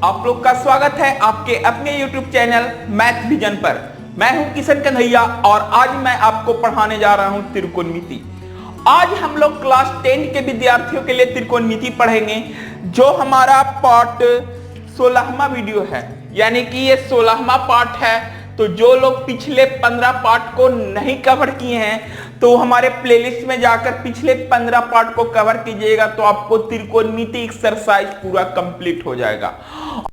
आप लोग का स्वागत है आपके अपने YouTube चैनल मैथ विजन पर। मैं हूं किशन कन्हैया और आज मैं आपको पढ़ाने जा रहा हूं त्रिकोणमिति। आज हम लोग क्लास 10 के विद्यार्थियों के लिए त्रिकोणमिति पढ़ेंगे, जो हमारा पार्ट 16वां वीडियो है, यानी कि ये 16वां पार्ट है। तो जो लोग पिछले 15 पार्ट को नहीं कवर किए हैं तो हमारे प्लेलिस्ट में जाकर पिछले 15 पार्ट को कवर कीजिएगा, तो आपको त्रिकोणमिति एक्सरसाइज पूरा कंप्लीट हो जाएगा।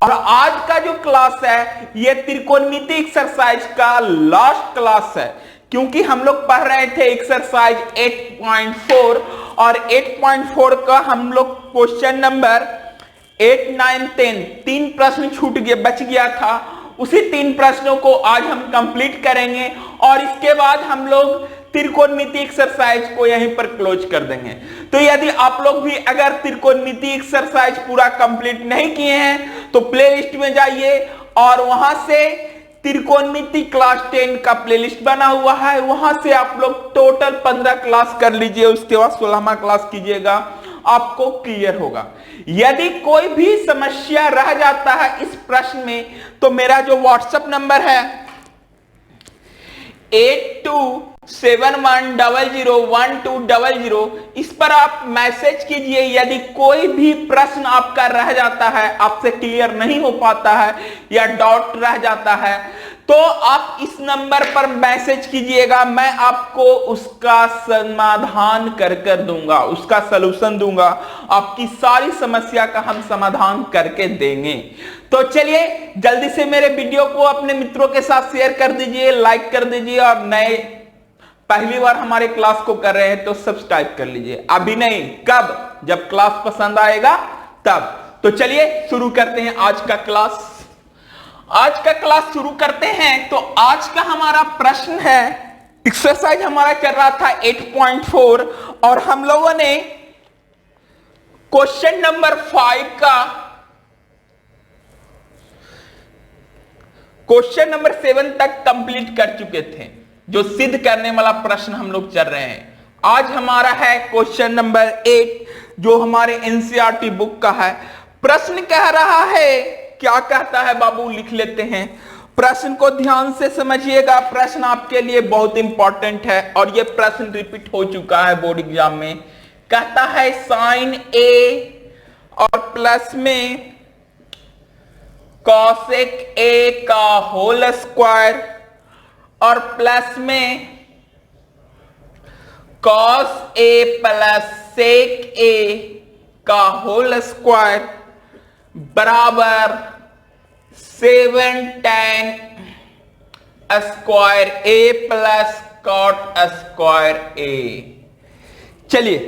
और आज का जो क्लास है ये त्रिकोणमिति एक्सरसाइज का लास्ट क्लास है, क्योंकि हम लोग पढ़ रहे थे एक्सरसाइज 8.4 और 8.4 का हम लोग क्वेश्चन नंबर 8, 9, 10 तीन प्रश्न छूट गया, बच गया था। उसी तीन प्रश्नों को आज हम कंप्लीट करेंगे और इसके बाद हम लोग त्रिकोणमिति एक्सरसाइज को यहीं पर क्लोज कर देंगे। तो यदि आप लोग भी अगर त्रिकोणमिति एक्सरसाइज पूरा कंप्लीट नहीं किए हैं तो प्लेलिस्ट में जाइए और वहां से त्रिकोणमिति क्लास 10 का प्लेलिस्ट बना हुआ है, वहां से आप लोग टोटल 15 क्लास कर लीजिए, उसके बाद 16वां क्लास कीजिएगा, आपको क्लियर होगा। यदि कोई भी समस्या रह जाता है इस प्रश्न में तो मेरा जो व्हाट्सएप नंबर है 8271001200, इस पर आप मैसेज कीजिए। यदि कोई भी प्रश्न आपका रह जाता है, आपसे क्लियर नहीं हो पाता है या डाउट रह जाता है, तो आप इस नंबर पर मैसेज कीजिएगा, मैं आपको उसका समाधान कर दूंगा, उसका सलूशन दूंगा, आपकी सारी समस्या का हम समाधान करके देंगे। तो चलिए जल्दी से मेरे वीडियो को अपने मित्रों के साथ शेयर कर दीजिए, लाइक कर दीजिए और नए पहली बार हमारे क्लास को कर रहे हैं तो सब्सक्राइब कर लीजिए। अभी नहीं, कब? जब क्लास पसंद आएगा तब। तो चलिए शुरू करते हैं आज का क्लास। आज का क्लास शुरू करते हैं। तो आज का हमारा प्रश्न है, एक्सरसाइज हमारा चल रहा था 8.4 और हम लोगों ने क्वेश्चन नंबर 5 का क्वेश्चन नंबर 7 तक कंप्लीट कर चुके थे, जो सिद्ध करने वाला प्रश्न हम लोग चल रहे हैं। आज हमारा है क्वेश्चन नंबर 8, जो हमारे एनसीईआरटी बुक का है। प्रश्न कह रहा है, क्या कहता है बाबू, लिख लेते हैं। प्रश्न को ध्यान से समझिएगा, प्रश्न आपके लिए बहुत इंपॉर्टेंट है और यह प्रश्न रिपीट हो चुका है बोर्ड एग्जाम में। कहता है साइन ए और प्लस में कॉसेक ए का होल स्क्वायर और प्लस में cos A plus sec A का होल स्क्वायर बराबर 7 tan square A plus cot square ए। चलिए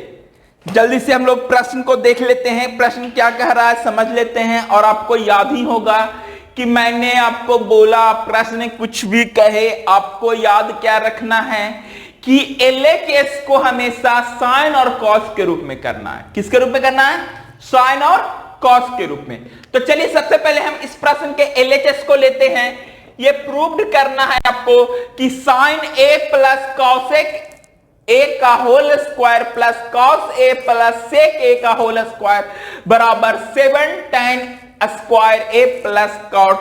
जल्दी से हम लोग प्रश्न को देख लेते हैं, प्रश्न क्या कह रहा है समझ लेते हैं। और आपको याद ही होगा कि मैंने आपको बोला प्रश्न कुछ भी कहे, आपको याद क्या रखना है कि LHS को हमेशा साइन और कॉस के रूप में करना है। किसके रूप में करना है? साइन और कॉस के रूप में। तो चलिए सबसे पहले हम इस प्रश्न के LHS को लेते हैं। यह प्रूव्ड करना है आपको कि sine A plus cosec A का whole square plus cos A plus sec A का होल स्क्वायर बराबर 7 tan square A plus cot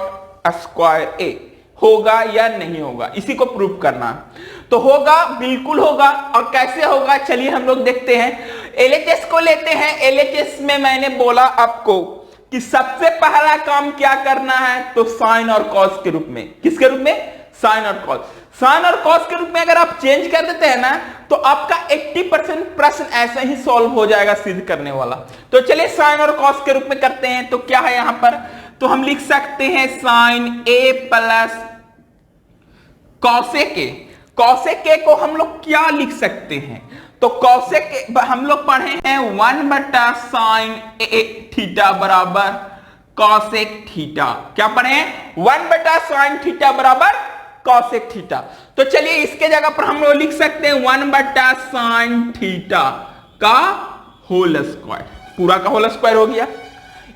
square A होगा या नहीं होगा, इसी को प्रूव करना है। तो होगा, बिल्कुल होगा। और कैसे होगा चलिए हम लोग देखते हैं। LHS को लेते हैं। LHS में मैंने बोला आपको कि सबसे पहला काम क्या करना है, तो साइन और कॉस के रूप में। किसके रूप में? साइन और कॉस। साइन और कॉस के रूप में अगर आप चेंज कर देते हैं ना, तो आपका 80% प्रश्न ऐसे ही सॉल्व हो जाएगा सिद्ध करने वाला। तो चलिए साइन और कॉस के रूप में करते हैं। तो क्या है यहां पर, तो हम लिख सकते हैं sine A plus cosec A. Cosec A को हम लोग क्या लिख सकते हैं, तो कॉसेक हम लोग पढ़े हैं 1 साइन ए थीटा बराबर कॉसेक थीटा। क्या पढ़े हैं? 1 साइन थीटा बराबर कॉसेक थीटा। तो चलिए इसके जगह पर हम लोग लिख सकते हैं 1 साइन थीटा का होल स्क्वायर। पूरा का होल स्क्वायर हो गया।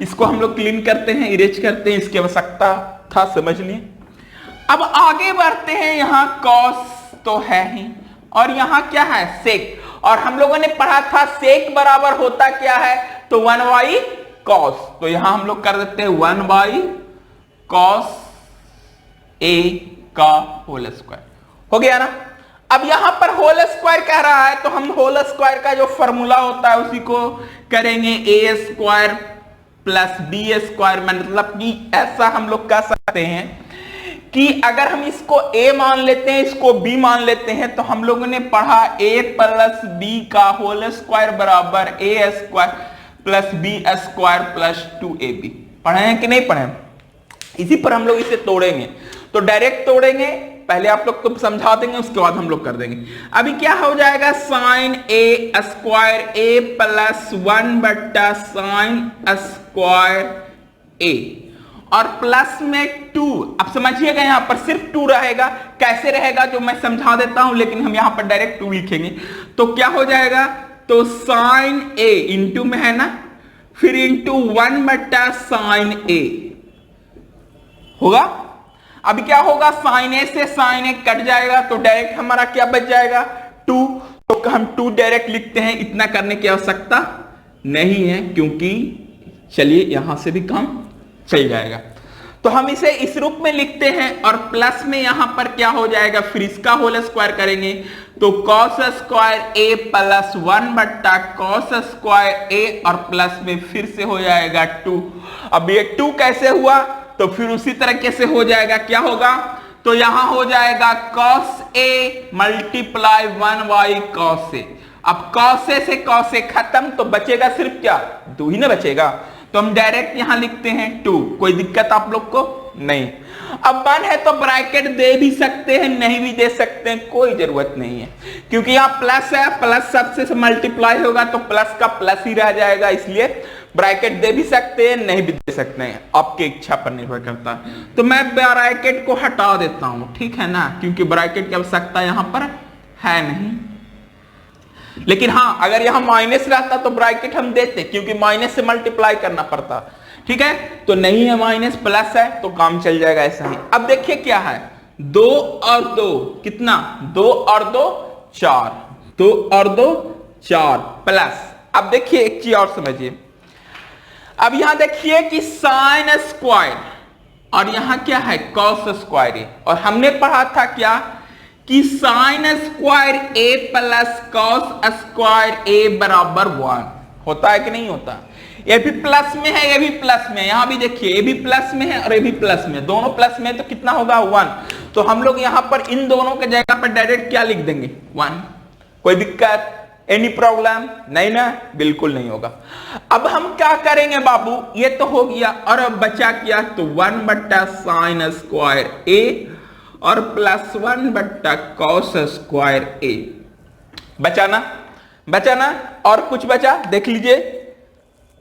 इसको हम लोग क्लीन करते हैं, इरेज करते हैं, इसकी आवश्यकता था, समझ लिए। अब आगे बढ़ते हैं। यहां कॉस तो है ही और यहां क्या है? सेक। और हम लोगों ने पढ़ा था सेक बराबर होता क्या है, तो 1/cos कॉस, तो यहां हम लोग कर देते हैं 1 बाई कॉस ए का होल स्क्वायर। हो गया ना। अब यहां पर होल स्क्वायर कह रहा है तो हम होल स्क्वायर का जो फॉर्मूला होता है उसी को करेंगे ए स्क्वायर प्लस बी स्क्वायर। मतलब कि ऐसा हम लोग कह सकते हैं कि अगर हम इसको a मान लेते हैं, इसको b मान लेते हैं, तो हम लोगों ने पढ़ा a प्लस b का होल स्क्वायर बराबर a square plus b square plus 2ab। पढ़े हैं कि नहीं पढ़े? इसी पर हम लोग इसे तोड़ेंगे, तो डायरेक्ट तोड़ेंगे, पहले आप लोग को समझा देंगे, उसके बाद हम लोग कर देंगे। अभी क्या हो जाएगा, sign A square A plus 1 बट्टा साइन स्क्वायर ए और प्लस में 2। अब समझिएगा यहां पर सिर्फ 2 रहेगा। कैसे रहेगा जो मैं समझा देता हूं, लेकिन हम यहां पर डायरेक्ट 2 लिखेंगे। तो क्या हो जाएगा, तो साइन ए इंटू में है ना, फिर इंटू 1 बट्टा साइन ए होगा। अभी क्या होगा, साइन ए से साइन ए कट जाएगा, तो डायरेक्ट हमारा क्या बच जाएगा 2। तो हम 2 डायरेक्ट लिखते हैं, इतना करने की आवश्यकता नहीं है, क्योंकि चलिए यहां से भी काम चल जाएगा। तो हम इसे इस रूप में लिखते हैं और प्लस में यहां पर क्या हो जाएगा, फिर इसका होल स्क्वायर करेंगे, तो कॉस स्क्वायर ए प्लस 1 बट्टा कॉस स्क्वायर ए और प्लस में फिर से हो जाएगा 2। अब ये 2 कैसे हुआ, तो फिर उसी तरीके से हो जाएगा, क्या होगा, तो यहां हो जाएगा cos A multiply 1 by cos A. अब कॉस ए से कॉस ए खत्म, तो बचेगा सिर्फ क्या, 2 ही ना बचेगा। तो हम डायरेक्ट यहां लिखते हैं 2, कोई दिक्कत आप लोग को नहीं। अब 1 है तो ब्रैकेट दे भी सकते हैं, नहीं भी दे सकते हैं, कोई जरूरत नहीं है, क्योंकि यहां प्लस है, प्लस सबसे मल्टीप्लाई होगा तो प्लस का प्लस ही रह जाएगा, इसलिए ब्रैकेट दे भी सकते हैं, नहीं भी दे सकते हैं, आपकी इच्छा पर निर्भर करता है। तो मैं ब्रैकेट को हटा देता हूं, ठीक है ना, क्योंकि ब्रैकेट की आवश्यकता यहां पर है नहीं। लेकिन हां, अगर यहां माइनस रहता तो ब्रैकेट हम देते, क्योंकि माइनस से मल्टीप्लाई करना पड़ता, ठीक है। तो नहीं है माइनस, प्लस है, तो काम चल जाएगा ऐसा ही। अब देखिए क्या है, 2 और 2 कितना, 2 और 2 4, 2 और 2 4 प्लस। अब देखिए एक चीज और समझिए, अब यहां देखिए कि साइन स्क्वायर और यहां क्या है कॉस स्क्वायर, और हमने पढ़ा था क्या कि sine square A plus cos square ए बराबर 1 होता है कि नहीं होता। ये भी प्लस में है, ये भी प्लस में है, यहां भी देखिए ये भी प्लस में है और ये भी प्लस में, दोनों प्लस में है, तो कितना होगा 1। तो हम लोग यहां पर इन दोनों के जगह पर डायरेक्ट क्या लिख देंगे 1। कोई दिक्कत, एनी प्रॉब्लम नहीं ना, बिल्कुल नहीं होगा। अब हम क्या करेंगे बाबू, ये तो हो गया, और अब बचा क्या, तो 1 बट्टा साइन स्क्वायर ए और प्लस 1 बट्टा कॉस स्क्वायर ए। बचा ना, बचा ना, और कुछ बचा, देख लीजिए,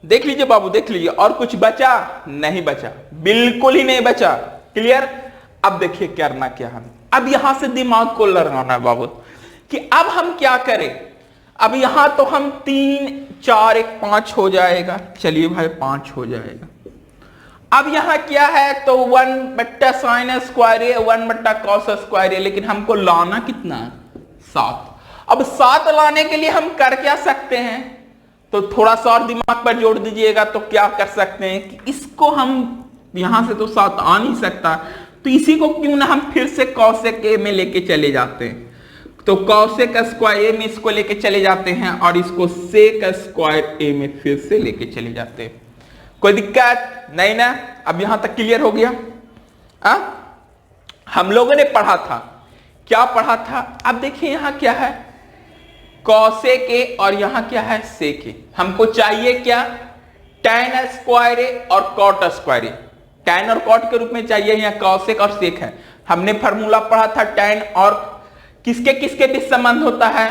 देख लीजिए बाबू, देख लीजिए, और कुछ बचा नहीं बचा, बिल्कुल ही नहीं बचा। क्लियर। अब देखिए करना क्या हम, अब यहां से दिमाग को लगाना है बाबू कि अब हम क्या करें। अब यहां तो हम 3 4 1 5 हो जाएगा, चलिए भाई 5 हो जाएगा। अब यहां क्या है, तो 1 बट्टा साइन स्क्वायर ए 1 बट्टा कॉस स्क्वायर ए, लेकिन हमको लाना कितना 7। अब 7 लाने के लिए हम कर क्या सकते हैं, तो थोड़ा सा और दिमाग पर जोड़ दीजिएगा, तो क्या कर सकते हैं कि इसको हम यहां से तो 7 आ नहीं सकता, तो इसी को क्यों ना हम फिर से कॉसेक ए में लेके चले जाते हैं। तो कॉसेक स्क्वायर ए में इसको लेके चले जाते हैं और इसको सेक स्क्वायर ए में फिर से लेके चले जाते हैं। कोई दिक्कत नहीं ना। अब यहां तक क्लियर हो गया। हम लोगों ने पढ़ा था, क्या पढ़ा था, अब देखिए यहां क्या है कॉसेक ए और यहां क्या है सेक ए। हमको चाहिए क्या, टैन स्क्वायर ए और कॉट स्क्वायर ए। टैन और कॉट के रूप में चाहिए, यहां कॉसेक और सेक है। हमने फार्मूला पढ़ा था टैन और किसके किसके बीच संबंध होता है,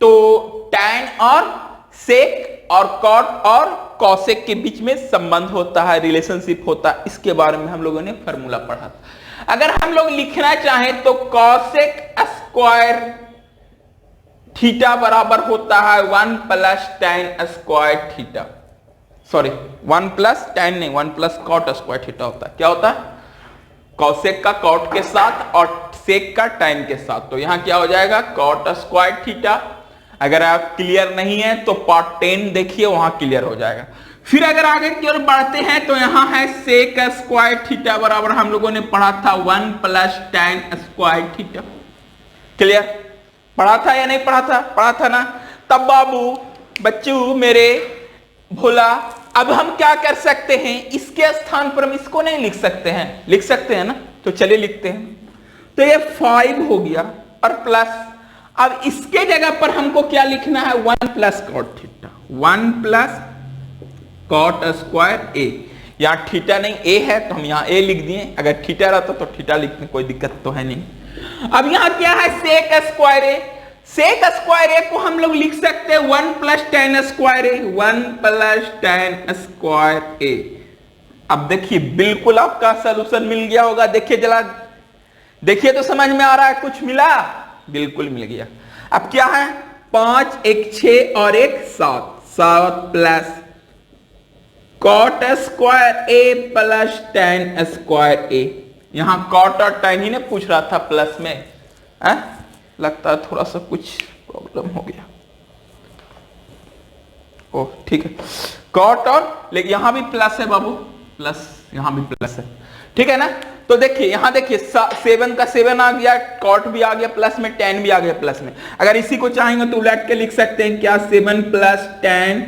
तो टैन और सेक और कॉट और कॉसेक के बीच में संबंध होता है, रिलेशनशिप होता है। इसके बारे में हम लोगों ने फार्मूला पढ़ा था। अगर हम लोग लिखना चाहें तो कॉसेक स्क्वायर थीटा बराबर होता है 1 plus tan square theta, sorry 1 plus tan नहीं, 1 प्लस कॉट स्क्वायर थीटा होता है। क्या होता है, कॉसेक का कॉट के साथ और सेक का टैन के साथ। तो यहां क्या हो जाएगा कॉट स्क्वायर थीटा अगर आप क्लियर नहीं है तो पार्ट 10 देखिए, वहां क्लियर हो जाएगा। फिर अगर आगे की ओर बढ़ते हैं तो यहां है सेक स्क्वायर थीटा बराबर, हम लोगों ने पढ़ा था 1 plus tan square theta. Clear? पढ़ा था या नहीं पढ़ा था? पढ़ा था ना। तब बाबू बच्चों मेरे भोला, अब हम क्या कर सकते हैं, इसके स्थान पर हम इसको नहीं लिख सकते हैं? लिख सकते हैं ना, तो चलिए लिखते हैं। तो ये 5 हो गया और प्लस, अब इसके जगह पर हमको क्या लिखना है, 1 plus cot theta, 1 plus cot square A. यहाँ थीटा नहीं ए है तो हम यहाँ ए लिख दिए, अगर थीटा रहता तो थीटा लिखने कोई दिक्कत तो है नहीं। अब यहाँ क्या है, सेक स्क्वायर ए। सेक स्क्वायर ए को हम लोग लिख सकते हैं 1 प्लस tan स्क्वायर ए, 1 प्लस tan स्क्वायर ए। अब देखिए बिल्कुल आपका सलूशन मिल गया होगा, देखिए जरा, देखिए तो समझ में आ रहा है, कुछ मिला? बिल्कुल मिल गया। अब क्या है, 5 1 6 और 1 7, 7 plus cot square A plus tan square ए। यहां कॉट और tan ही ने पूछ रहा था प्लस में, है? लगता है थोड़ा सा कुछ प्रॉब्लम हो गया। ओह ठीक है, कॉट और, लेकिन यहां भी प्लस है बाबू, प्लस यहां भी प्लस है, ठीक है ना। तो देखिए यहां देखिए 7 का 7 आ गया, कॉट भी आ गया प्लस में, tan भी आ गया प्लस में। अगर इसी को चाहेंगे तो उलट के लिख सकते हैं क्या, 7 plus tan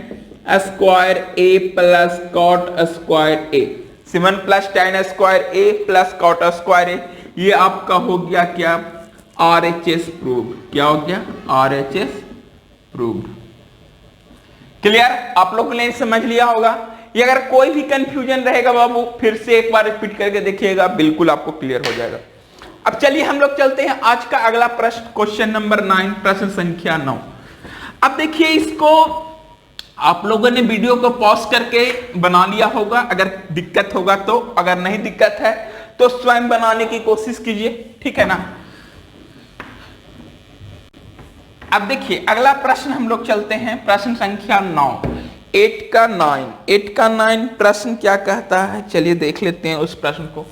square A plus cot square A, 7 plus tan square A plus cot square ए। ये आपका हो गया क्या, RHS प्रूव्ड। क्या हो गया, RHS प्रूव्ड। क्लियर? आप लोगों ने समझ लिया होगा। ये अगर कोई भी कंफ्यूजन रहेगा बाबू फिर से एक बार रिपीट करके देखिएगा, बिल्कुल आपको क्लियर हो जाएगा। अब चलिए हम लोग चलते हैं आज का अगला प्रश्न, क्वेश्चन नंबर 9, प्रश्न संख्या 9। अब देखिए इसको आप लोगों ने वीडियो को पॉज करके बना लिया होगा, अगर दिक्कत होगा तो, अगर नहीं दिक्कत है तो स्वयं बनाने की कोशिश कीजिए, ठीक है ना। अब देखिए अगला प्रश्न हम लोग चलते हैं, प्रश्न संख्या 9, 8 का 9 प्रश्न क्या कहता है, चलिए देख लेते हैं उस प्रश्न को।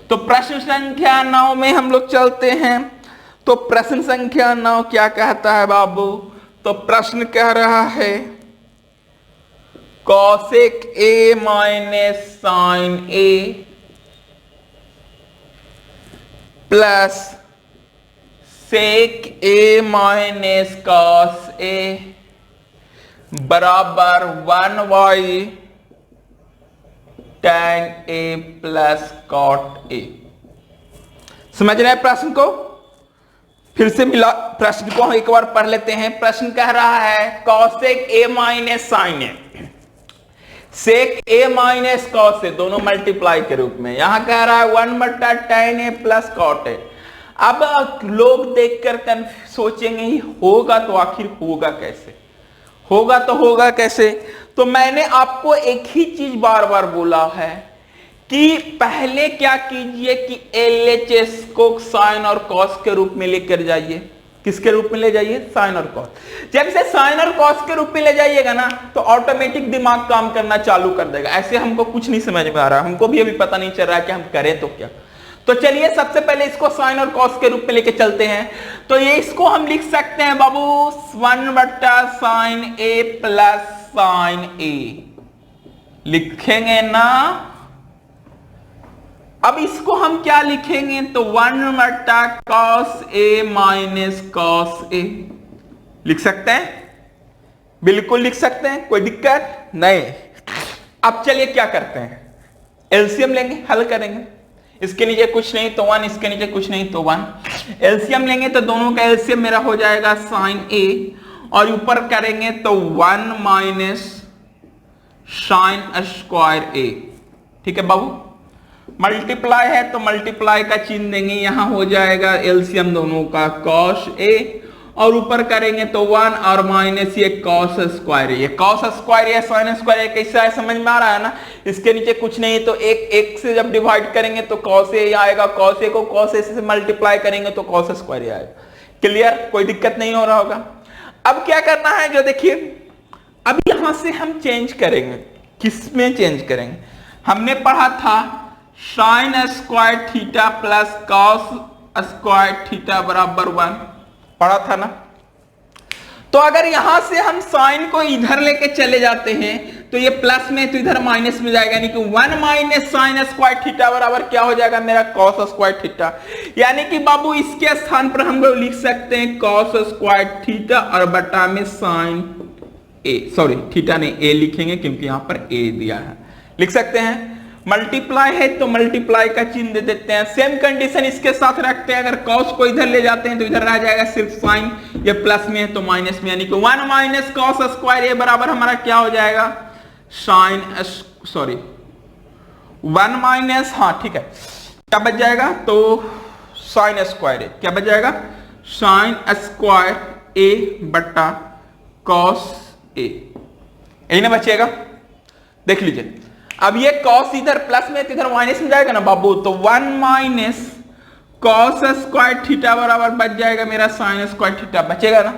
तो प्रश्न संख्या 9 में हम लोग चलते हैं। तो प्रश्न संख्या 9 क्या कहता है बाबू, तो प्रश्न कह रहा है cosec A minus sine A plus sec A minus cos A बराबर 1y tan A plus cot A. समझ रहे हैं प्रश्न को? फिर से मिला प्रश्न को एक बार पढ़ लेते हैं। प्रश्न कह रहा है cosec A minus sine A, sec A minus cos A, दोनों मल्टीप्लाई के रूप में। यहां कह रहा है 1 बटा tan A plus cot A. अब लोग देखकर सोचेंगे ही होगा तो आखिर होगा कैसे, होगा तो होगा कैसे। तो मैंने आपको एक ही चीज बार बार बोला है कि पहले क्या कीजिए कि LHS को साइन और कॉस के रूप में लेकर जाइए। किसके रूप में ले जाइए, साइन और कॉस। जब से साइन और कॉस के रूप में ले जाइएगा ना तो ऑटोमेटिक दिमाग काम करना चालू कर देगा। ऐसे हमको कुछ नहीं समझ में आ रहा, हमको भी अभी पता नहीं चल रहा है कि हम करें तो क्या। तो चलिए सबसे पहले इसको साइन और कॉस के रूप में लेके चलते हैं। तो ये इसको हम लिख सकते हैं बाबू 1 बटा साइन ए प्लस साइन ए, लिखेंगे ना। अब इसको हम क्या लिखेंगे, तो 1 बटा कॉस ए माइनस कॉस ए लिख सकते हैं, बिल्कुल लिख सकते हैं, कोई दिक्कत नहीं। अब चलिए क्या करते हैं, एलसीएम लेंगे, हल करेंगे। इसके नीचे कुछ नहीं तो 1, इसके नीचे कुछ नहीं तो 1। एलसीएम लेंगे तो दोनों का एलसीएम मेरा हो जाएगा साइन ए, और ऊपर करेंगे तो 1 माइनस साइन स्क्वायर ए। ठीक है बाबू, मल्टीप्लाई है तो मल्टीप्लाई का चिन्ह देंगे, यहां हो जाएगा एलसीएम दोनों का कॉस ए, और ऊपर करेंगे तो 1 और माइनस ये कॉस स्क्वायर है। ये कॉस स्क्वायर या साइन स्क्वायर कैसा है समझ में आ रहा है ना। इसके नीचे कुछ नहीं तो एक से जब डिवाइड करेंगे तो कॉस ए आएगा, कॉस ए को कॉस ए से मल्टीप्लाई करेंगे तो कॉस स्क्वायर आएगा। क्लियर, कोई दिक्कत नहीं हो रहा होगा। अब क्या करना है, जो देखिए अब यहां से हम चेंज करेंगे, किस में चेंज करेंगे, हमने पढ़ा था sine square theta plus cos square theta बराबर 1, पढ़ा था ना। तो अगर यहां से हम साइन को इधर लेके चले जाते हैं तो ये प्लस में तो इधर माइनस में जाएगा, यानी कि 1 माइनस साइन स्क्वायर थीटा बराबर क्या हो जाएगा मेरा कॉस स्क्वायर थीटा। यानी कि बाबू इसके स्थान पर हम लोग लिख सकते हैं कॉस स्क्वायर थीटा और बटा में साइन ए, सॉरी थीटा नहीं ए लिखेंगे क्योंकि यहां पर ए दिया है, लिख सकते हैं। मल्टीप्लाई है तो मल्टीप्लाई का चिन्ह दे देते हैं। सेम कंडीशन इसके साथ रखते हैं, अगर कॉस को इधर ले जाते हैं तो इधर रह जाएगा सिर्फ साइन, ये प्लस में है तो माइनस में, यानी कि 1 माइनस कॉस स्क्वायर ए बराबर हमारा क्या हो जाएगा साइन, सॉरी 1 माइनस, हाँ ठीक है, क्या बच जाएगा तो साइन स्क्वायर ए, क्या बच जाएगा साइन स्क्वायर ए बटा कॉस ए, यही ना बचेगा। देख लीजिए अब ये कॉस इधर प्लस में तो इधर माइनस में जाएगा ना बाबू, तो 1 माइनस कॉस स्क्वायर थीटा बराबर बच जाएगा मेरा साइन स्क्वायर थीटा, बचेगा ना।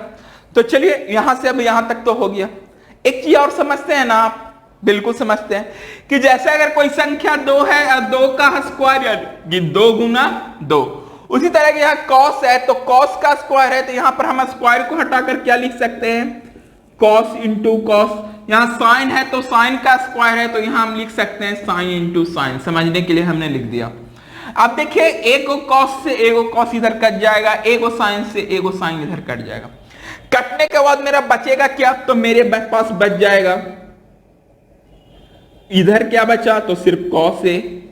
तो चलिए यहां से अब यहां तक तो हो गया। एक चीज और समझते हैं ना आप, बिल्कुल समझते हैं कि जैसे अगर कोई संख्या 2 है और 2 का स्क्वायर यानी 2 गुना 2, उसी तरह के यहाँ कॉस है तो कॉस का स्क्वायर है तो यहां पर हम स्क्वायर को हटाकर क्या लिख सकते हैं कॉस इंटू कॉस। यहां साइन है तो साइन का स्क्वायर है तो यहां हम लिख सकते हैं साइन इंटू साइन, समझने के लिए हमने लिख दिया। अब देखिए एक कॉस से एक कॉस इधर कट जाएगा, एक साइन से एक साइन इधर कट जाएगा। कटने के बाद मेरा बचेगा क्या, तो मेरे पास बच जाएगा इधर क्या बचा तो सिर्फ कॉस है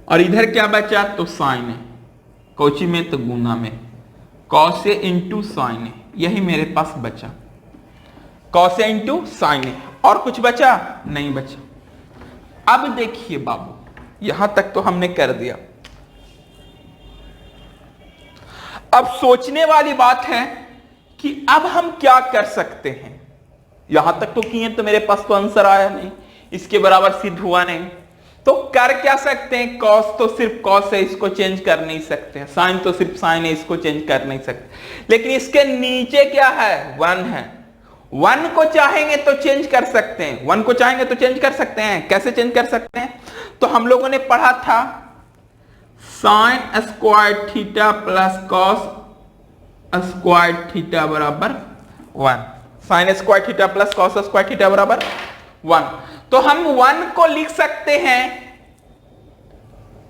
और इधर क्या बचा तो साइन है, कोची में तो गुना में कॉस ए इंटू साइन है, यही मेरे पास बचा कॉस ए इंटू साइन है। और कुछ बचा नहीं बचा। अब देखिए बाबू यहां तक तो हमने कर दिया। अब सोचने वाली बात है कि अब हम क्या कर सकते हैं। यहां तक तो किए तो मेरे पास तो आंसर आया नहीं, इसके बराबर सिद्ध हुआ नहीं, तो कर क्या सकते हैं, कॉस तो सिर्फ कॉस है इसको चेंज कर नहीं सकते, साइन तो सिर्फ साइन है इसको चेंज कर नहीं सकते, लेकिन इसके नीचे क्या है 1 है, 1 को चाहेंगे तो चेंज कर सकते हैं, 1 को चाहेंगे तो चेंज कर सकते हैं। कैसे चेंज कर सकते हैं, तो हम लोगों ने पढ़ा था sine square theta plus cos square theta बराबर 1, sine square theta plus cos square theta बराबर 1। तो हम 1 को लिख सकते हैं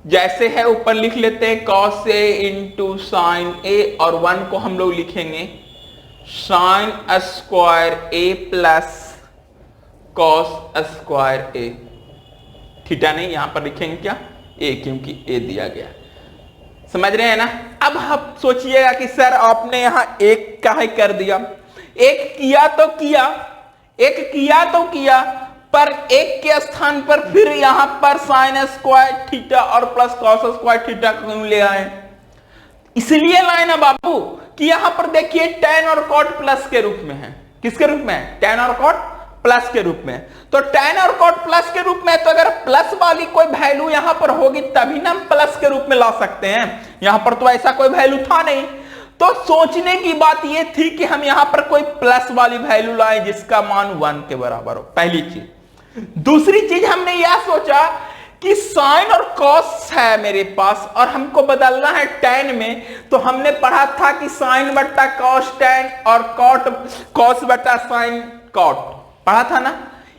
जैसे है ऊपर लिख लेते हैं कॉस ए इंटू साइन ए, और 1 को हम लोग लिखेंगे sine square A plus cos square A, theta नहीं यहां पर लिखेंगे क्या ए, क्योंकि ए दिया गया, समझ रहे हैं ना। अब आप सोचिएगा कि सर आपने यहां एक का ही कर दिया, एक किया तो किया, एक किया तो किया, पर एक के स्थान पर फिर यहां पर साइन स्क्वायर थीटा और प्लस कॉस स्क्वायर थीटा क्यों ले आए, इसलिए लाए ना बाबू कि यहां पर देखिए tan और cot प्लस के रूप में है, किसके रूप में, tan और cot प्लस के रूप में। तो tan और cot प्लस के रूप में, तो अगर प्लस वाली कोई वैल्यू यहां पर होगी तभी ना हम प्लस के रूप में ला सकते हैं, यहां पर तो ऐसा कोई वैल्यू था नहीं। तो सोचने की बात यह थी कि हम यहां पर कोई प्लस वाली वैल्यू लाए जिसका मान 1 के बराबर हो, पहली चीज। दूसरी चीज हमने यह सोचा कि साइन और कॉस है मेरे पास और हमको बदलना है tan में, तो हमने पढ़ा था कि साइन बट्टा कॉस tan और कॉट कॉस बट्टा साइन कॉट, पढ़ा था ना,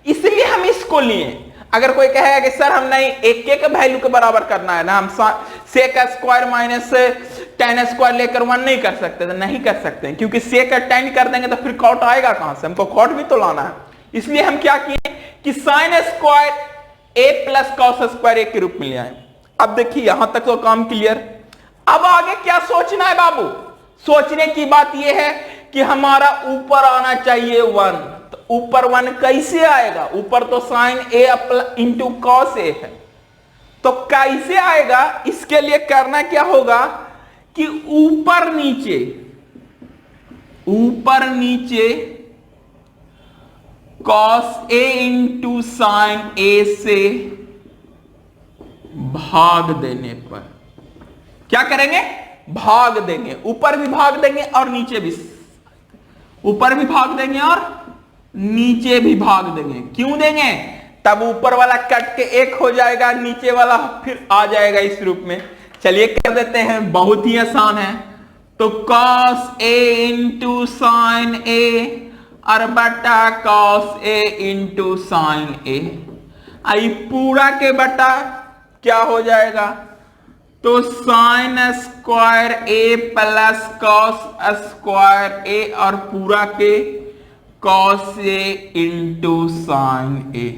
इसलिए हम इसको लिए। अगर कोई कहेगा कि सर हम नहीं एक के वैल्यू के बराबर करना है ना, हम sec square minus tan square लेकर 1 नहीं कर सकते, तो नहीं कर सकते हैं, क्योंकि सेक tan कर देंगे तो फिर कॉट आएगा कहां से, हमको कॉट भी तो लाना है। इसलिए हम क्या किए कि sine square A plus cos square ए के रूप में ले आए। अब देखिए यहां तक तो काम क्लियर। अब आगे क्या सोचना है बाबू, सोचने की बात यह है कि हमारा ऊपर आना चाहिए 1, तो ऊपर 1 कैसे आएगा, ऊपर तो sign A into cos A है, तो कैसे आएगा, इसके लिए करना क्या होगा कि ऊपर नीचे कॉस ए इंटू साइन ए से भाग देने पर क्या करेंगे, भाग देंगे, ऊपर भी भाग देंगे और नीचे भी, ऊपर भी भाग देंगे और नीचे भी भाग देंगे। क्यों देंगे, तब ऊपर वाला कट के एक हो जाएगा, नीचे वाला फिर आ जाएगा इस रूप में। चलिए कर देते हैं, बहुत ही आसान है, तो cos a इंटू साइन ए और बटा cos a इंटू साइन ए, आई पूरा के बटा क्या हो जाएगा, तो sine square A plus cos square ए और पूरा के कॉस ए इंटू साइन ए।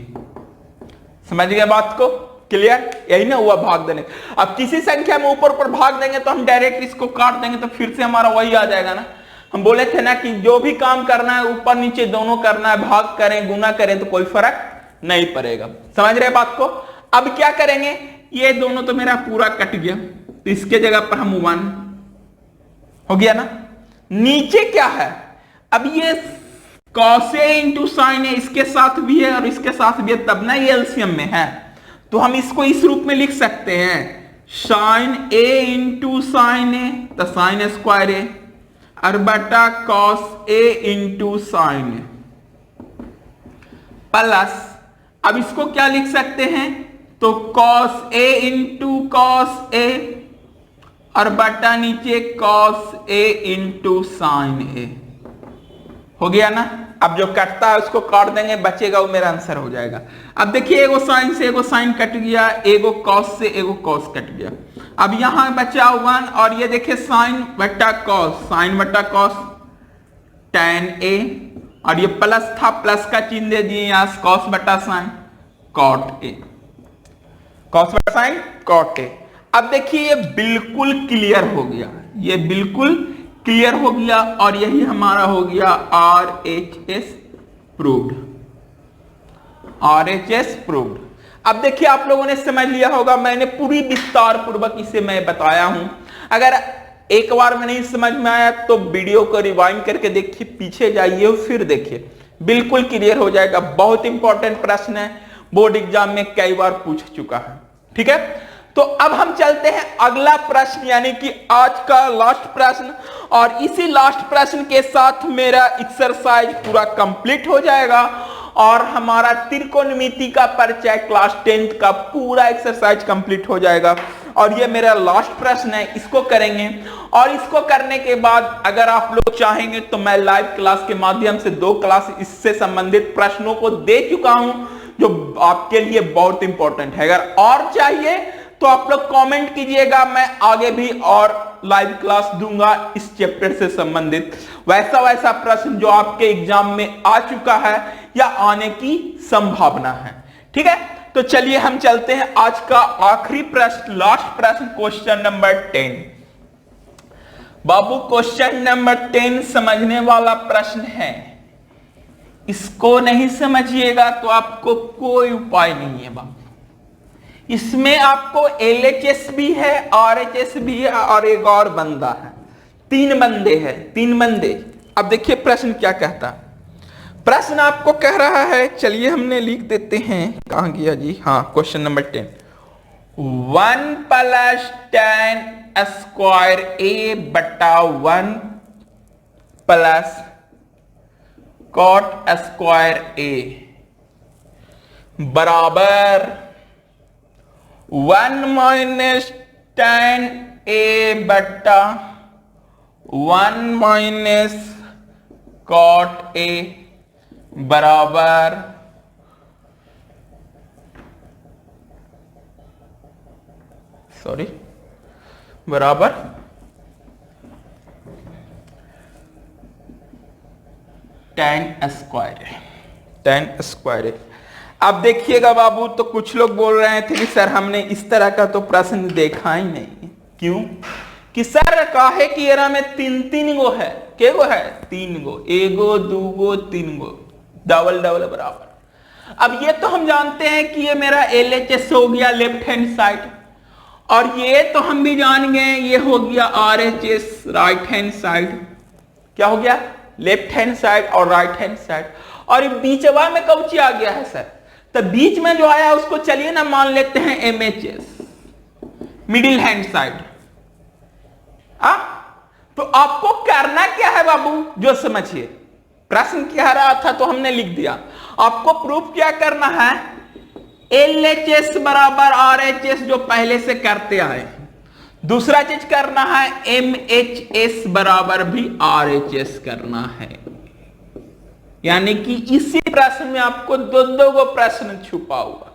समझ गए बात को, क्लियर, यही ना हुआ भाग देने। अब किसी संख्या में ऊपर ऊपर भाग देंगे तो हम डायरेक्ट इसको काट देंगे तो फिर से हमारा वही आ जाएगा ना। हम बोले थे ना कि जो भी काम करना है ऊपर नीचे दोनों करना है, भाग करें गुना करें तो कोई फर्क नहीं पड़ेगा। समझ रहे बात को। अब क्या करेंगे, ये दोनों तो मेरा पूरा कट गया तो इसके जगह पर हम 1 हो गया ना। नीचे क्या है, अब ये cos a इंटू साइन ए इसके साथ भी है और इसके साथ भी है, तब ना ये एलसीएम में है, तो हम इसको इस रूप में लिख सकते हैं साइन a इंटू साइन ए, तो साइन स्क्वायर ए और बटा cos a into sine A plus, अब इसको क्या लिख सकते हैं, तो cos a into cos a और बटा नीचे cos a इंटू साइन ए। हो गया ना। अब जो कटता है उसको काट देंगे, बचेगा वो मेरा आंसर हो जाएगा। अब देखिए एगो साइन से एगो साइन कट गया, एगो कॉस से एगो कॉस कट गया। अब यहां बचा 1 और ये देखिए साइन बटा कॉस, साइन बटा कॉस tan a और ये प्लस था, प्लस का चिन्ह दे दिए यहां कॉस बटा साइन कॉट ए, कॉस बटा साइन कॉट ए। अब देखिए ये बिल्कुल क्लियर हो गया, ये बिल्कुल क्लियर हो गया और यही हमारा हो गया RHS प्रूव्ड, RHS प्रूव्ड। अब देखिए आप लोगों ने समझ लिया होगा, मैंने पूरी विस्तार पूर्वक इसे मैं बताया हूं। अगर एक बार में नहीं समझ में आया तो वीडियो को रिवाइंड करके देखिए, पीछे जाइए फिर देखिए, बिल्कुल क्लियर हो जाएगा। बहुत इंपॉर्टेंट प्रश्न है, बोर्ड एग्जाम में कई बार पूछ चुका है। ठीक है, तो अब हम चलते हैं अगला प्रश्न, यानी कि आज का लास्ट प्रश्न, और इसी लास्ट प्रश्न के साथ मेरा एक्सरसाइज पूरा कंप्लीट हो जाएगा और हमारा त्रिकोणमिति का परिचय क्लास 10th का पूरा एक्सरसाइज कंप्लीट हो जाएगा। और ये मेरा लास्ट प्रश्न है, इसको करेंगे और इसको करने के बाद अगर आप लोग चाहेंगे तो मैं लाइव क्लास के माध्यम से 2 क्लास इससे संबंधित प्रश्नों को दे चुका हूं जो आपके लिए बहुत इंपॉर्टेंट है। अगर और चाहिए तो आप लोग कमेंट कीजिएगा, मैं आगे भी और लाइव क्लास दूंगा इस चैप्टर से संबंधित वैसा प्रश्न जो आपके एग्जाम में आ चुका है या आने की संभावना है। ठीक है, तो चलिए हम चलते हैं आज का आखिरी प्रश्न, लास्ट प्रश्न, क्वेश्चन नंबर 10। बाबू क्वेश्चन नंबर 10 समझने वाला प्रश्न है, इसको नहीं समझिएगा तो आपको कोई उपाय नहीं है बाबू। इसमें आपको LHS भी है, RHS भी है और एक और बंदा है, 3 बंदे हैं, 3 बंदे। अब देखिए प्रश्न क्या कहता है। प्रश्न आपको कह रहा है, चलिए हमने लिख देते हैं, कहां गया जी, हाँ question number 10, 1 plus tan square A बटा 1 प्लस कॉट स्क्वायर ए बराबर 1 माइनस tan ए बटा 1 माइनस कॉट ए बराबर बराबर tan स्क्वायर। अब देखिएगा बाबू, तो कुछ लोग बोल रहे थे कि सर हमने इस तरह का तो प्रश्न देखा ही नहीं। क्यों? कि सर काहे कि एरा में 3 गो है, के गो है, 3 गो, एगो 2 गो 3 गो, डबल डबल बराबर। अब ये तो हम जानते हैं कि ये मेरा LHS हो गया लेफ्ट हैंड साइड, और ये तो हम भी जान गए ये हो गया RHS राइट हैंड साइड। क्या हो गया? लेफ्ट हैंड साइड और राइट हैंड साइड। और बीचवा में कौची आ गया है सर? तो बीच में जो आया उसको चलिए ना मान लेते हैं MHS, मिडिल हैंड साइड। तो आपको करना क्या है बाबू, जो समझिए। प्रश्न क्या रहा था तो हमने लिख दिया। आपको प्रूफ क्या करना है, LHS बराबर RHS जो पहले से करते आए, दूसरा चीज करना है MHS बराबर भी RHS करना है। यानी कि इसी प्रश्न में आपको दो दो गो प्रश्न छुपा हुआ।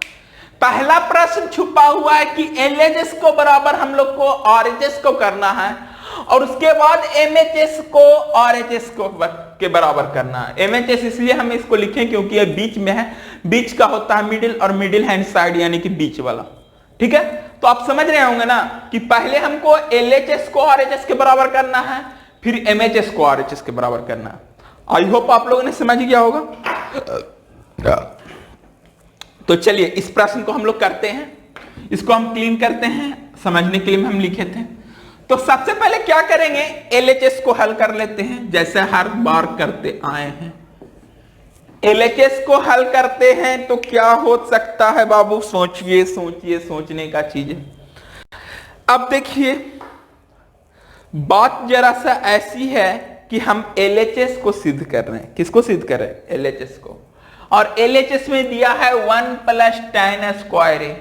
पहला प्रश्न छुपा हुआ है कि LHS को बराबर हम लोग को RHS को करना है और उसके बाद MHS को RHS को के बराबर करना है। MHS इसलिए हम इसको लिखें क्योंकि ये बीच में है, बीच का होता है मिडिल और मिडिल हैंड साइड यानी कि बीच वाला। ठीक है, तो आप समझ रहे होंगे ना कि पहले हमको LHS को RHS के बराबर करना है, फिर MHS को RHS के बराबर करना है। आई होप आप लोगों ने समझ गया होगा। तो चलिए इस प्रश्न को हम लोग करते हैं, इसको हम क्लीन करते हैं, समझने के लिए हम लिखे थे। तो सबसे पहले क्या करेंगे, LHS को हल कर लेते हैं जैसे हर बार करते आए हैं। LHS को हल करते हैं तो क्या हो सकता है बाबू, सोचिए सोचिए, सोचने का चीज है। अब देखिए बात जरा सा ऐसी है कि हम LHS को सिद्ध कर रहे हैं। किसको सिद्ध कर रहे हैं? LHS को। और LHS में दिया है 1 + tan स्क्वायर ए।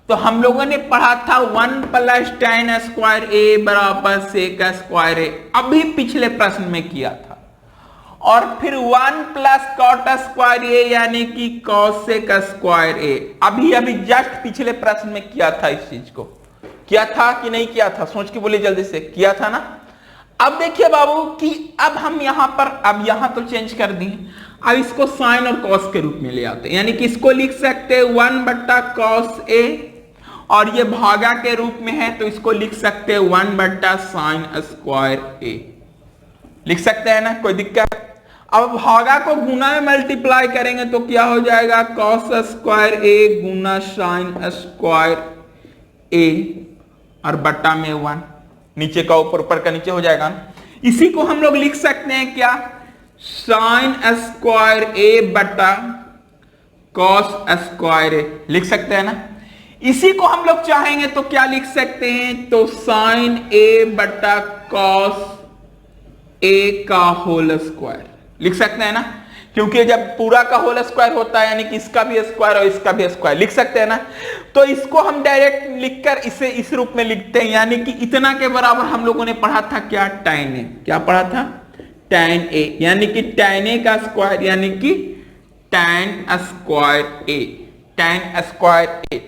तो हम लोगों ने पढ़ा था 1 + tan स्क्वायर ए बराबर sec स्क्वायर ए, अभी पिछले प्रश्न में किया था। और फिर 1 + cot स्क्वायर ए यानी कि cosec स्क्वायर ए, अभी अभी जस्ट पिछले प्रश्न में किया था। इस चीज को किया था कि नहीं किया था? सोच के बोले जल्दी से, किया था ना। अब देखिए बाबू कि अब हम यहां पर, अब यहां तो चेंज कर दिए, अब इसको साइन और कॉस के रूप में ले आते हैं। यानी कि इसको लिख सकते हैं 1/cos ए और ये भागा के रूप में है तो इसको लिख सकते हैं 1/sin स्क्वायर ए। लिख सकते हैं ना, कोई दिक्कत? अब भागा को गुना में मल्टीप्लाई करेंगे तो क्या हो जाएगा, cos स्क्वायर ए गुना sin स्क्वायर ए और बट्टा में 1, नीचे का ऊपर, ऊपर का नीचे हो जाएगा ना। इसी को हम लोग लिख सकते हैं क्या, sin स्क्वायर ए बटा cos स्क्वायर ए, लिख सकते हैं ना। इसी को हम लोग चाहेंगे तो क्या लिख सकते हैं, तो sin a बटा cos a का होल स्क्वायर लिख सकते हैं ना, क्योंकि जब पूरा का होल स्क्वायर होता है यानी कि इसका भी स्क्वायर और इसका भी स्क्वायर, लिख सकते हैं ना। तो इसको हम डायरेक्ट लिखकर इसे इस रूप में लिखते हैं, यानी कि इतना के बराबर हम लोगों ने पढ़ा था क्या, tan a। क्या पढ़ा था? tan a, यानी कि tan a का स्क्वायर यानी कि tan square a, tan square a।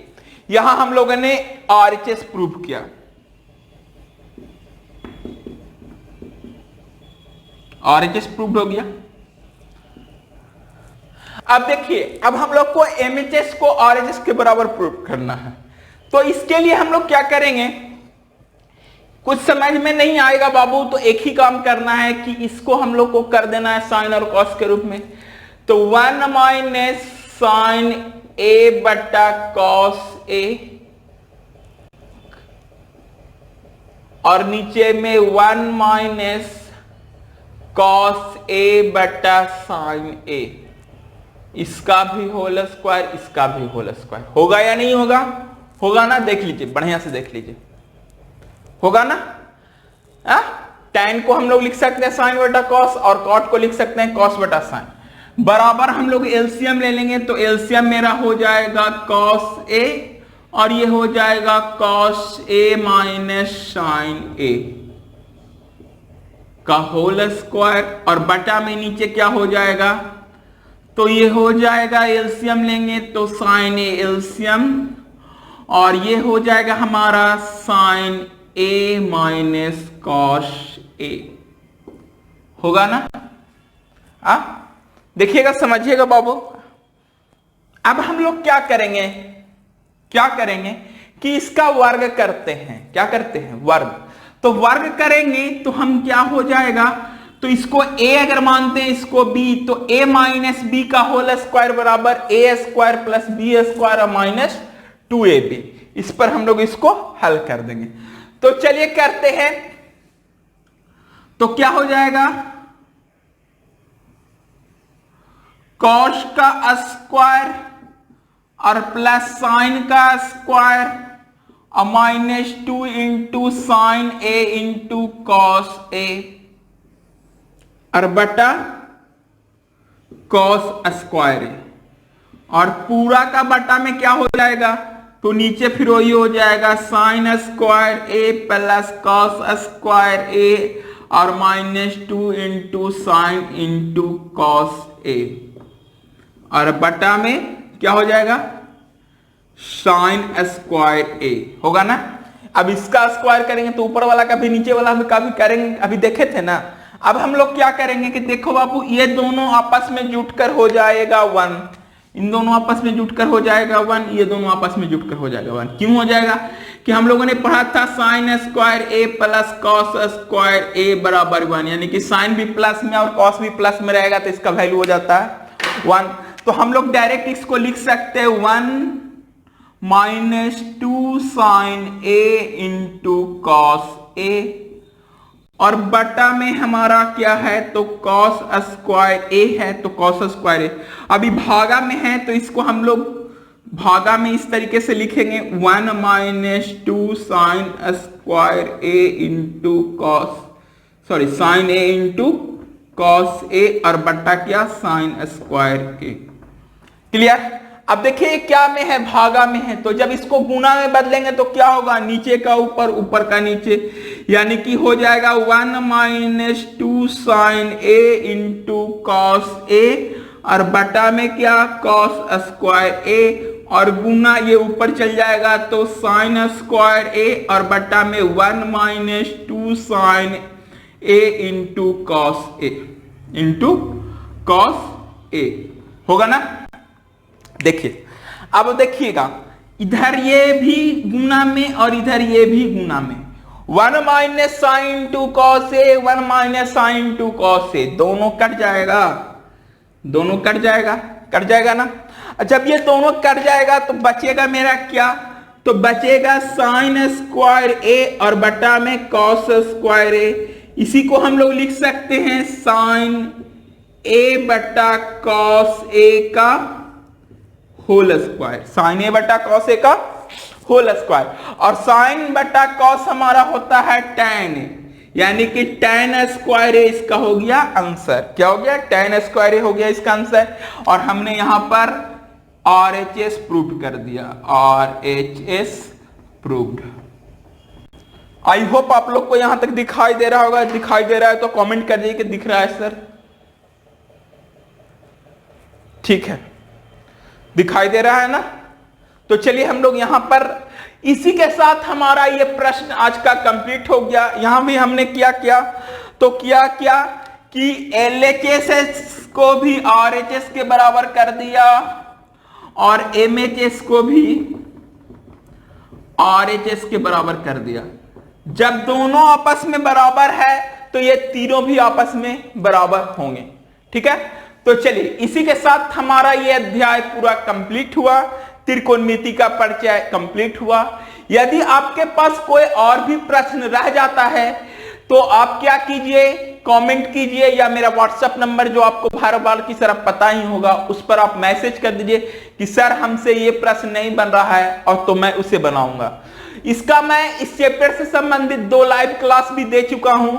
यहां हम लोगों ने RHS प्रूव किया। RHS प्रूव हो गया। अब देखिए, अब हम लोग को MHS को RHS के बराबर प्रूव करना है। तो इसके लिए हम लोग क्या करेंगे, कुछ समझ में नहीं आएगा बाबू तो एक ही काम करना है कि इसको हम लोग को कर देना है साइन और कॉस के रूप में। तो 1 - sin a बटा cos a और नीचे में 1 - cos a बटा sin a, इसका भी होल स्क्वायर, इसका भी होल स्क्वायर। होगा या नहीं होगा? होगा ना, देख लीजिए, बढ़िया से देख लीजिए, होगा ना। tan को हम लोग लिख सकते हैं sin बटा cos और cot को लिख सकते हैं cos बटा sin। बराबर हम लोग एलसीएम ले लेंगे तो एलसीएम मेरा हो जाएगा cos a और ये हो जाएगा cos a minus sin a का होल स्क्वायर और बटा में नीचे क्या हो जाएगा, तो ये हो जाएगा एलसीएम लेंगे तो sin a एलसीएम और ये हो जाएगा हमारा sin a minus cos a। होगा ना? देखिएगा, समझिएगा बाबू। अब हम लोग क्या करेंगे, क्या करेंगे कि इसका वर्ग करते हैं। क्या करते हैं? वर्ग। तो वर्ग करेंगे तो हम क्या हो जाएगा, तो इसको a अगर मानते हैं, इसको b, तो a माइनस बी का होल स्क्वायर बराबर a square plus B square minus 2ab। इस पर हम लोग इसको हल कर देंगे। तो चलिए करते हैं। तो क्या हो जाएगा, cos का स्क्वायर और प्लस साइन का स्क्वायर और minus 2 into sine a into cos a और बटा cos स्क्वायर a और पूरा का बटा में क्या हो जाएगा, तो नीचे फिर वही हो जाएगा sine square A plus cos square ए और -2 into sine into cos A और बटा में क्या हो जाएगा साइन स्क्वायर ए होगा ना। अब इसका स्क्वायर करेंगे तो ऊपर वाला का भी नीचे वाला का भी करेंगे, अभी देखे थे ना। अब हम लोग क्या करेंगे कि देखो बाबू ये दोनों आपस में जुटकर हो जाएगा 1, इन दोनों आपस में जुटकर हो जाएगा 1, ये दोनों आपस में जुटकर हो जाएगा 1। क्यों हो जाएगा कि हम लोगों ने पढ़ा था sine square A plus cos square ए बराबर 1, यानी कि साइन भी प्लस में और कॉस भी प्लस में रहेगा तो इसका वैल्यू हो जाता है 1। तो हम लोग डायरेक्ट इसको लिख सकते हैं 1 -2 sign A into cos A और बटा में हमारा क्या है तो कॉस स्क्वायर ए है तो कॉस स्क्वायर ए। अभी भागा में है तो इसको हम लोग भागा में इस तरीके से लिखेंगे 1 -2 sine square A into sine A into cos A और बटा क्या साइन स्क्वायर ए। क्लियर। अब देखिए क्या में है भागा में है तो जब इसको गुणा में बदलेंगे तो क्या होगा नीचे का ऊपर ऊपर का नीचे, यानी कि हो जाएगा 1 -2 sign A into cos A और बटा में क्या कॉस स्क्वायर ए और गुना ये ऊपर चल जाएगा तो साइन स्क्वायर ए और बटा में 1 -2 sign A into cos A होगा ना। देखिए अब देखिएगा इधर ये भी गुना में और इधर ये भी गुना में 1 - sign to cos A 1 - sign to cos A दोनों कट जाएगा ना। जब ये दोनों कट जाएगा तो बचेगा मेरा क्या तो बचेगा साइन स्क्वायर ए और बटा में कॉस स्क्वायर ए। इसी को हम लोग लिख सकते हैं साइन ए बटा कॉस ए का होल स्क्वायर, साइन ए बटा कॉस ए का होल स्क्वायर और साइन बटा कॉस हमारा होता है tan, यानी कि tan स्क्वायर ए इसका हो गया आंसर। क्या हो गया tan स्क्वायर ए हो गया इसका आंसर और हमने यहां पर RHS प्रूव कर दिया, RHS प्रूव्ड। आई होप आप लोग को यहां तक दिखाई दे रहा होगा, दिखाई दे रहा है तो कमेंट कर दीजिए कि दिख रहा है सर। ठीक है दिखाई दे रहा है ना। तो चलिए हम लोग यहां पर इसी के साथ हमारा ये प्रश्न आज का कंप्लीट हो गया। यहां भी हमने क्या किया कि LHS को भी RHS के बराबर कर दिया और MHS को भी RHS के बराबर कर दिया। जब दोनों आपस में बराबर है तो ये तीनों भी आपस में बराबर होंगे। ठीक है तो चलिए इसी के साथ हमारा ये अध्याय पूरा कंप्लीट हुआ, त्रिकोणमिति का परिचय कंप्लीट हुआ। यदि आपके पास कोई और भी प्रश्न रह जाता है तो आप क्या कीजिए कमेंट कीजिए या मेरा व्हाट्सएप नंबर जो आपको बार बार की तरह पता ही होगा उस पर आप मैसेज कर दीजिए कि सर हमसे ये प्रश्न नहीं बन रहा है और तो मैं उसे बनाऊंगा। इसका मैं इस चैप्टर से संबंधित 2 लाइव क्लास भी दे चुका हूं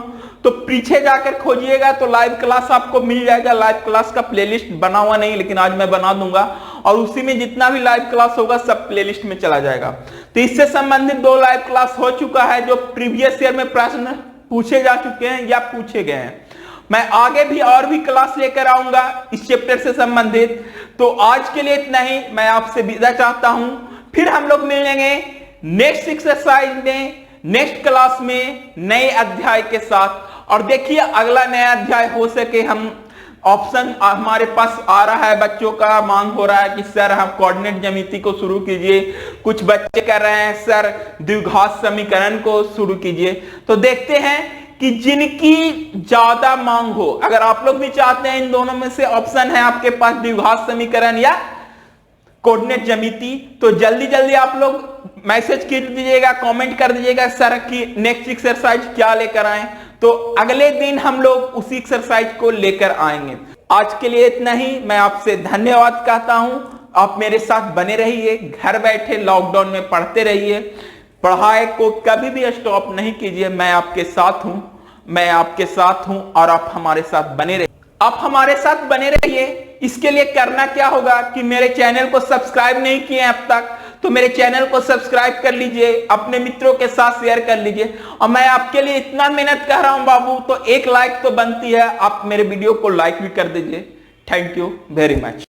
तो पीछे जाकर खोजिएगा तो लाइव क्लास आपको मिल जाएगा। लाइव क्लास का प्लेलिस्ट बना हुआ नहीं लेकिन आज मैं बना दूंगा और उसी में जितना भी लाइव क्लास होगा सब प्लेलिस्ट में चला जाएगा। तो इससे संबंधित 2 लाइव क्लास हो चुका है जो प्रीवियस ईयर में प्रश्न पूछे जा चुके हैं या पूछे गए हैं। मैं आगे भी और भी क्लास लेकर आऊंगा इस चैप्टर से संबंधित। तो आज के लिए इतना ही, मैं आपसे विदा चाहता हूं। फिर हम लोग मिलेंगे नेक्स्ट एक्सरसाइज में नेक्स्ट क्लास में नए अध्याय के साथ। और देखिए अगला नया अध्याय हो सके हम ऑप्शन हमारे पास आ रहा है, बच्चों का मांग हो रहा है कि सर हम कोऑर्डिनेट ज्यामिति को शुरू कीजिए। कुछ बच्चे कह रहे हैं सर द्विघात समीकरण को शुरू कीजिए। तो देखते हैं कि जिनकी ज्यादा मांग हो, अगर आप लोग भी चाहते हैं इन दोनों में से ऑप्शन है आपके पास द्विघात समीकरण या कोऑर्डिनेट ज्यामिति, तो जल्दी जल्दी आप लोग मैसेज कर दीजिएगा, कमेंट कर दीजिएगा सर की नेक्स्ट एक्सरसाइज क्या लेकर आए। तो अगले दिन हम लोग उसी एक्सरसाइज को लेकर आएंगे। आज के लिए इतना ही, मैं आपसे धन्यवाद कहता हूं। आप मेरे साथ बने रहिए, घर बैठे लॉकडाउन में पढ़ते रहिए, पढ़ाई को कभी भी स्टॉप नहीं कीजिए। मैं आपके साथ हूं और आप हमारे साथ बने रहिए। आप हमारे साथ बने रहिए। इसके लिए करना क्या होगा कि मेरे चैनल को सब्सक्राइब नहीं किए अब तक तो मेरे चैनल को सब्सक्राइब कर लीजिए, अपने मित्रों के साथ शेयर कर लीजिए। और मैं आपके लिए इतना मेहनत कर रहा हूं बाबू, तो एक लाइक तो बनती है, आप मेरे वीडियो को लाइक भी कर दीजिए। Thank you very much.